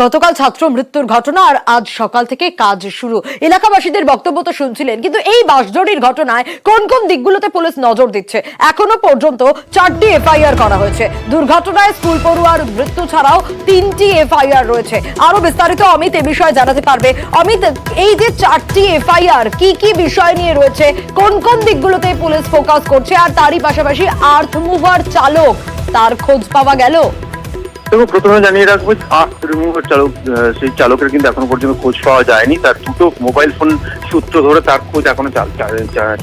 গতকাল ছাত্র মৃত্যুর ঘটনা আর আজ সকাল থেকে কাজ শুরু। এলাকাবাসীদের বক্তব্য তো শুনছিলেন, কিন্তু এই বাসজড়ির ঘটনায় কোন কোন দিকগুলোতে পুলিশ নজর দিচ্ছে? এখনো পর্যন্ত 4টি এফআইআর করা হয়েছে। দুর্ঘটনায় স্কুল পড়ুয়ার মৃত্যু ছাড়াও 3টি এফআইআর রয়েছে। আরো বিস্তারিত অমিত এ বিষয়ে জানাতে পারবে। অমিত, এই যে 4টি এফআইআর কি কি বিষয় নিয়ে রয়েছে, কোন কোন দিকগুলোতে পুলিশ ফোকাস করছে, আর তারই পাশাপাশি আর্থ মুভার চালক তার খোঁজ পাওয়া গেল? দেখো, প্রথমে জানিয়ে রাখবো, আর্থ রিমুভার চালক, সেই চালকের কিন্তু এখনো পর্যন্ত খোঁজ পাওয়া যায়নি। তার দুটো মোবাইল ফোন সূত্র ধরে তার খোঁজ এখনো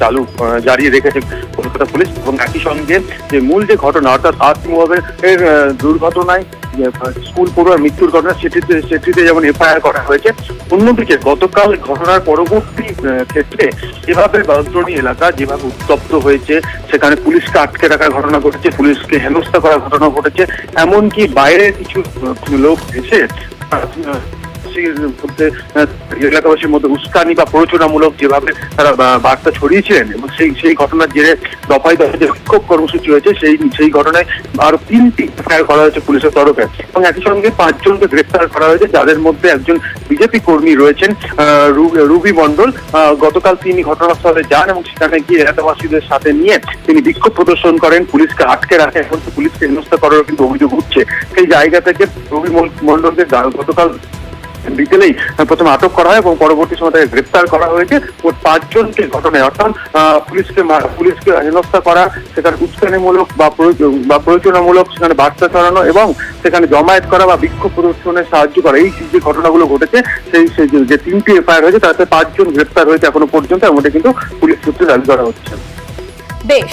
চালু জারি রেখেছে কলকাতা পুলিশ। এবং একই সঙ্গে যে মূল যে ঘটনা, অর্থাৎ আর্থ রিমুভারের দুর্ঘটনায় স্কুল পড়ুয়ার মৃত্যুর ঘটনা, সেটিতে যেমন এফআইআর করা হয়েছে। অন্যদিকে গতকাল ঘটনার পরবর্তী ক্ষেত্রে যেভাবে বাসজড়ি এলাকা যেভাবে উত্তপ্ত হয়েছে, সেখানে পুলিশকে আটকে রাখার ঘটনা ঘটেছে, পুলিশকে হেনস্থা করার ঘটনা ঘটেছে। এমনকি বাইরে কিছু লোক এসে এলাকাবাসীর মধ্যে উস্কানি বা প্ররোচনামূলক যেভাবে তারা বার্তা ছড়িয়েছিলেন, এবং সেই ঘটনার জেরে দফায় দফায় যে বিক্ষোভ কর্মসূচি হয়েছে, সেই ঘটনায় আরো 3টি এফআইআর করা হয়েছে পুলিশের তরফে। এবং একই সঙ্গে 5 জনকে গ্রেফতার করা হয়েছে, যাদের মধ্যে একজন বিজেপি কর্মী রয়েছেন, রুবি মন্ডল। গতকাল তিনি ঘটনাস্থলে যান এবং সেখানে গিয়ে এলাকাবাসীদের সাথে নিয়ে তিনি বিক্ষোভ প্রদর্শন করেন, পুলিশকে আটকে রাখে, এমনকি পুলিশকে হেনস্থা করারও কিন্তু অভিযোগ উঠছে। সেই জায়গা থেকে রুবি মন্ডলকে গতকাল বিকেলেই প্রথমে আটক করা হয় এবং পরবর্তী সময় তাকে গ্রেফতার করা হয়েছে। 5 জনকে ঘটনায়, অর্থাৎ পুলিশকে হেনস্থা করা, সেখানে উস্কানিমূলক বা প্রয়োজনামূলক সেখানে বার্তা ছড়ানো এবং সেখানে জমায়েত করা বা বিক্ষোভ প্রদর্শনে সাহায্য করা, এই যে ঘটনাগুলো ঘটেছে, সেই যে 3টি এফআইআর হয়েছে তাতে 5 জন গ্রেফতার হয়েছে এখনো পর্যন্ত, এর মধ্যে কিন্তু পুলিশ সূত্রে দাবি করা হচ্ছে। বেশ।